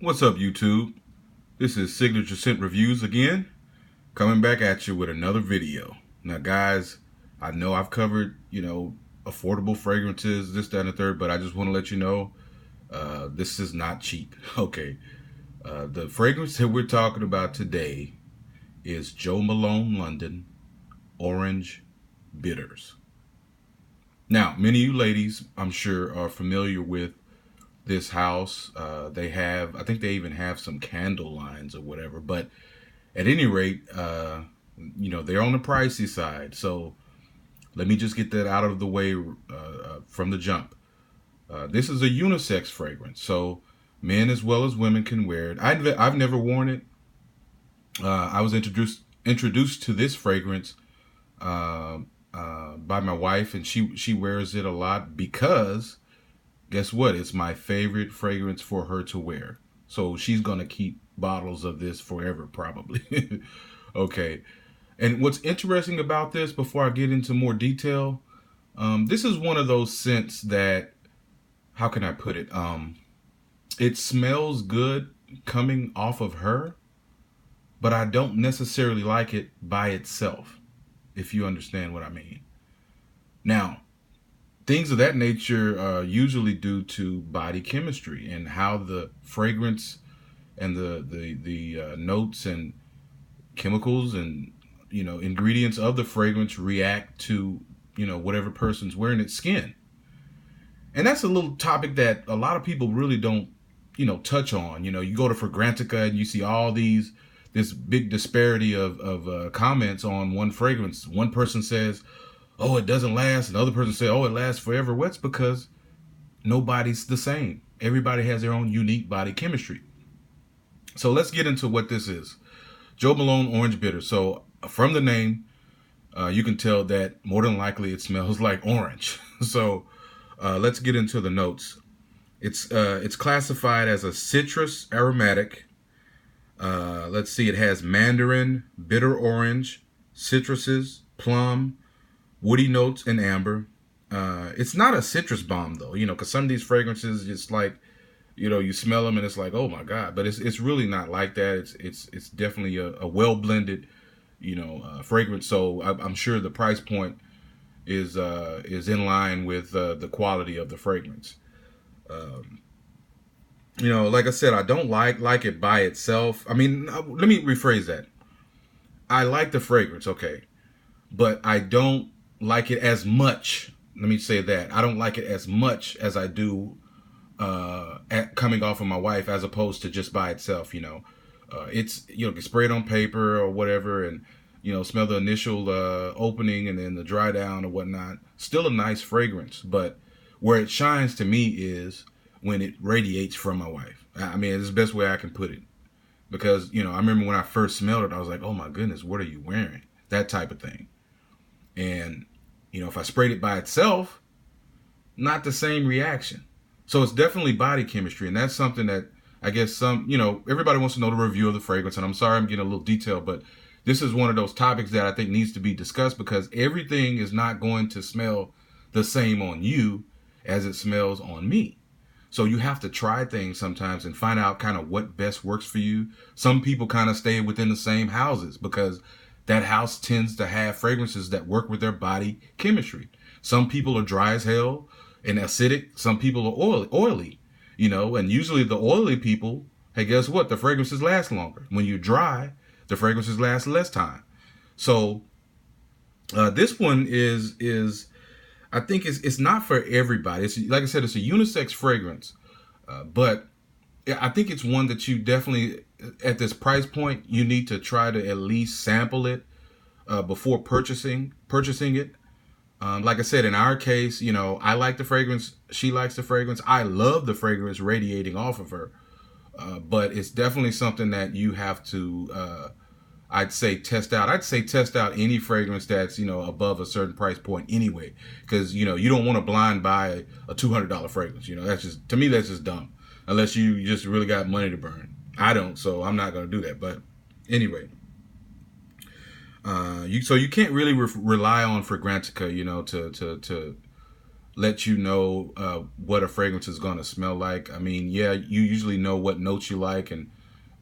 What's up, YouTube? This is Signature Scent Reviews again, coming back at you with another video. Now, guys, I know I've covered, affordable fragrances, this, that, and the third, but I just want to let you know, this is not cheap. Okay, the fragrance that we're talking about today is Jo Malone London Orange Bitters. Now, many of you ladies, I'm sure, are familiar with this house. I think they even have some candle lines or whatever. But at any rate, they're on the pricey side. So let me just get that out of the way from the jump. This is a unisex fragrance, so men as well as women can wear it. I've never worn it. I was introduced to this fragrance by my wife, and she wears it a lot because guess what? It's my favorite fragrance for her to wear. So she's going to keep bottles of this forever, probably. Okay. And what's interesting about this, before I get into more detail, this is one of those scents that, how can I put it? It smells good coming off of her, but I don't necessarily like it by itself, if you understand what I mean. Now, things of that nature are usually due to body chemistry and how the fragrance and the notes and chemicals and ingredients of the fragrance react to whatever person's wearing its skin. And that's a little topic that a lot of people really don't touch on. You go to Fragrantica and you see all this big disparity of comments on one fragrance. One person says, oh, it doesn't last. Another person say, oh, it lasts forever. Well, it's because nobody's the same. Everybody has their own unique body chemistry. So let's get into what this is. Jo Malone Orange Bitter. So from the name, you can tell that more than likely it smells like orange. So let's get into the notes. It's classified as a citrus aromatic. Let's see, it has mandarin, bitter orange, citruses, plum, woody notes, and amber. It's not a citrus bomb though, because some of these fragrances, it's like, you smell them and it's like, oh my God, but it's really not like that. It's definitely a well blended, fragrance. So I'm sure the price point is in line with the quality of the fragrance. Like I said, I don't like it by itself. I mean, let me rephrase that. I like the fragrance, okay, but I don't like it as much. Let me say that. I don't like it as much as I do coming off of my wife, as opposed to just by itself. It's, get sprayed on paper or whatever, and, smell the initial opening and then the dry down or whatnot. Still a nice fragrance, but where it shines to me is when it radiates from my wife. I mean, it's the best way I can put it. Because, I remember when I first smelled it, I was like, oh my goodness, what are you wearing? That type of thing. And, if I sprayed it by itself, not the same reaction. So it's definitely body chemistry. And that's something that I guess everybody wants to know the review of the fragrance. And I'm sorry I'm getting a little detailed, but this is one of those topics that I think needs to be discussed, because everything is not going to smell the same on you as it smells on me. So you have to try things sometimes and find out kind of what best works for you. Some people kind of stay within the same houses because that house tends to have fragrances that work with their body chemistry. Some people are dry as hell and acidic. Some people are oily, and usually the oily people, hey, guess what? The fragrances last longer. When you're dry, the fragrances last less time. So this one is I think it's not for everybody. It's, like I said, it's a unisex fragrance, but I think it's one that you definitely, at this price point, you need to try to at least sample it before purchasing it. Like I said, in our case, I like the fragrance. She likes the fragrance. I love the fragrance radiating off of her. But it's definitely something that you have to, I'd say, test out. I'd say test out any fragrance that's, above a certain price point anyway. Because, you don't want to blind buy a $200 fragrance. That's just, to me, that's just dumb. Unless you just really got money to burn. I don't, so I'm not going to do that. But anyway. So you can't really rely on Fragrantica, to let you know what a fragrance is going to smell like. I mean, yeah, you usually know what notes you like and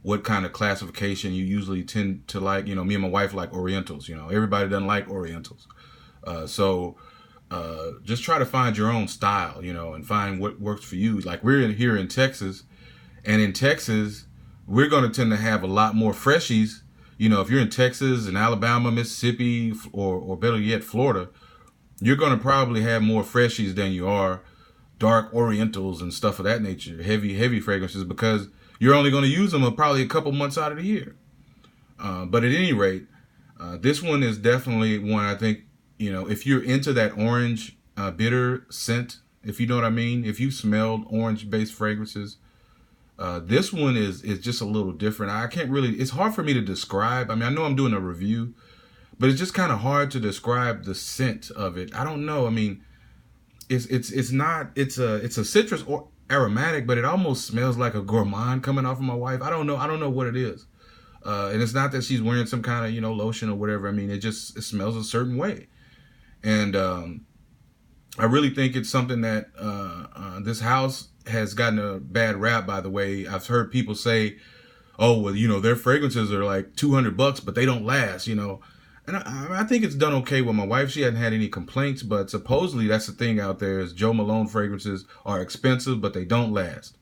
what kind of classification you usually tend to like. You know, me and my wife like Orientals. You know, everybody doesn't like Orientals. So just try to find your own style, you know, and find what works for you. Like here in Texas, and in Texas, we're going to tend to have a lot more freshies. You know, if you're in Texas and Alabama, Mississippi, or better yet, Florida, you're going to probably have more freshies than you are dark Orientals and stuff of that nature, heavy fragrances, because you're only going to use them probably a couple months out of the year. But at any rate, this one is definitely one I think, you know, if you're into that orange bitter scent, if you know what I mean, if you smelled orange-based fragrances, this one is just a little different. I can't really, it's hard for me to describe. I mean, I know I'm doing a review, but it's just kind of hard to describe the scent of it. I don't know. I mean, it's not, it's a citrus or aromatic, but it almost smells like a gourmand coming off of my wife. I don't know what it is. And it's not that she's wearing some kind of, you know, lotion or whatever. I mean, it smells a certain way. And I really think it's something that this house has gotten a bad rap, by the way. I've heard people say, oh, well, you know, their fragrances are like $200, but they don't last, you know. And I think it's done okay with my wife. She hadn't had any complaints, but supposedly that's the thing out there is Joe Malone fragrances are expensive, but they don't last.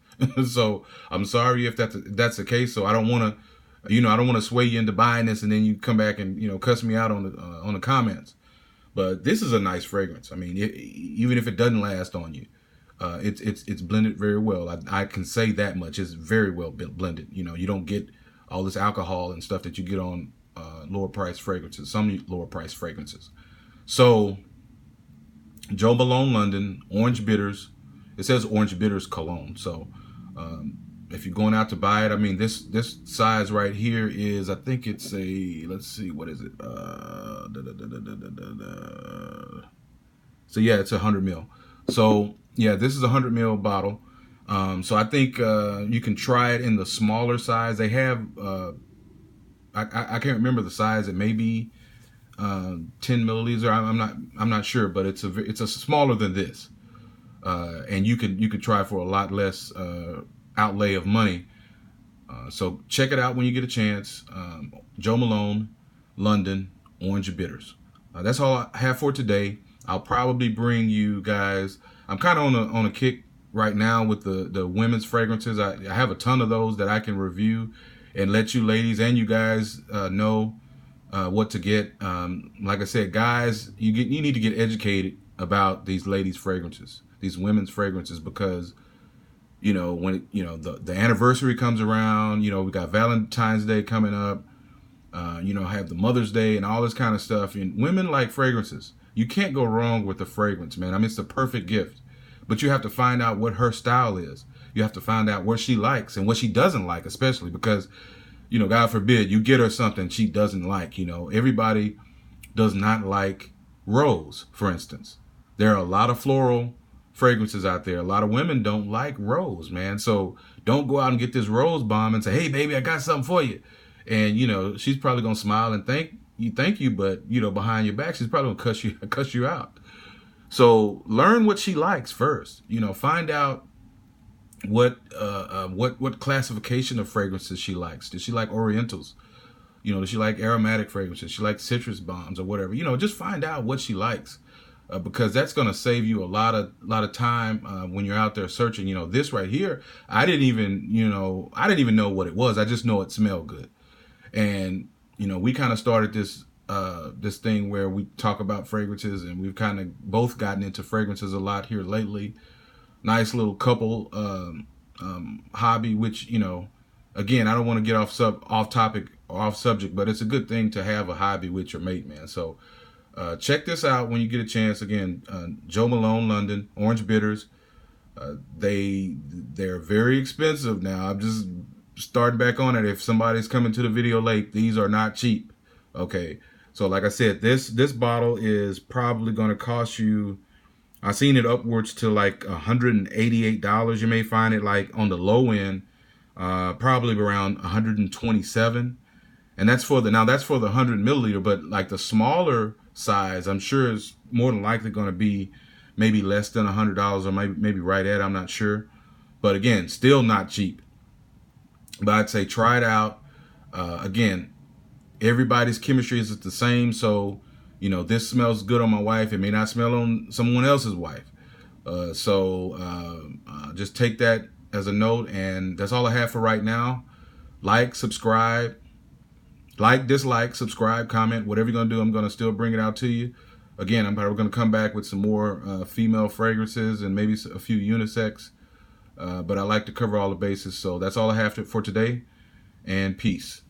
So I'm sorry if that's the case. So I don't want to, you know, I don't want to sway you into buying this and then you come back and, you know, cuss me out on the comments. But this is a nice fragrance. I mean, even if it doesn't last on you, it's blended very well. I can say that much. It's very well blended. You know, you don't get all this alcohol and stuff that you get on lower price fragrances, some lower price fragrances. So, Joe Malone London, Orange Bitters. It says Orange Bitters Cologne. So, if you're going out to buy it, I mean, this size right here is, I think it's a, let's see, what is it? So yeah, it's 100 ml. So yeah, this is a 100 ml bottle. So I think you can try it in the smaller size. They have, I can't remember the size. It may be 10 milliliters. I'm not sure, but it's a smaller than this. And you could try for a lot less outlay of money. So check it out when you get a chance. Joe Malone, London, Orange Bitters. That's all I have for today. I'll probably bring you guys. I'm kind of on a kick right now with the women's fragrances. I have a ton of those that I can review and let you ladies and you guys know what to get. Like I said, guys, you need to get educated about these ladies' fragrances, these women's fragrances, because you know when the anniversary comes around, you know, we got Valentine's Day coming up. You know, have the Mother's Day and all this kind of stuff. And women like fragrances. You can't go wrong with the fragrance, man. I mean, it's the perfect gift. But you have to find out what her style is. You have to find out what she likes and what she doesn't like, especially because, you know, God forbid you get her something she doesn't like. You know, everybody does not like rose, for instance. There are a lot of floral fragrances out there. A lot of women don't like rose, man. So don't go out and get this rose bomb and say, hey, baby, I got something for you. And, you know, she's probably going to smile and thank you, but, you know, behind your back, she's probably going to cuss you out. So learn what she likes first. You know, find out what classification of fragrances she likes. Does she like Orientals? You know, does she like aromatic fragrances? She likes citrus bombs or whatever. You know, just find out what she likes, because that's going to save you a lot of time when you're out there searching. You know, this right here, I didn't even know what it was. I just know it smelled good. And, you know, we kind of started this thing where we talk about fragrances, and we've kind of both gotten into fragrances a lot here lately. Nice little couple hobby, which, you know, again, I don't want to get off topic or off subject, but it's a good thing to have a hobby with your mate, man. So check this out when you get a chance. Again, Joe Malone London, Orange Bitters. They're very expensive now. I'm just starting back on it. If somebody's coming to the video late, these are not cheap. Okay, so like I said, this bottle is probably going to cost you, I've seen it upwards to like $188. You may find it like on the low end, probably around 127, and that's for the 100 milliliter. But like the smaller size, I'm sure is more than likely going to be maybe less than $100 or maybe right at, I'm not sure. But again, still not cheap. But I'd say try it out. Again, everybody's chemistry is the same. So, this smells good on my wife. It may not smell on someone else's wife. So just take that as a note. And that's all I have for right now. Like, subscribe, dislike, subscribe, comment, whatever you're going to do, I'm going to still bring it out to you. Again, I'm probably going to come back with some more female fragrances and maybe a few unisex. But I like to cover all the bases. So that's all I have for today. And peace.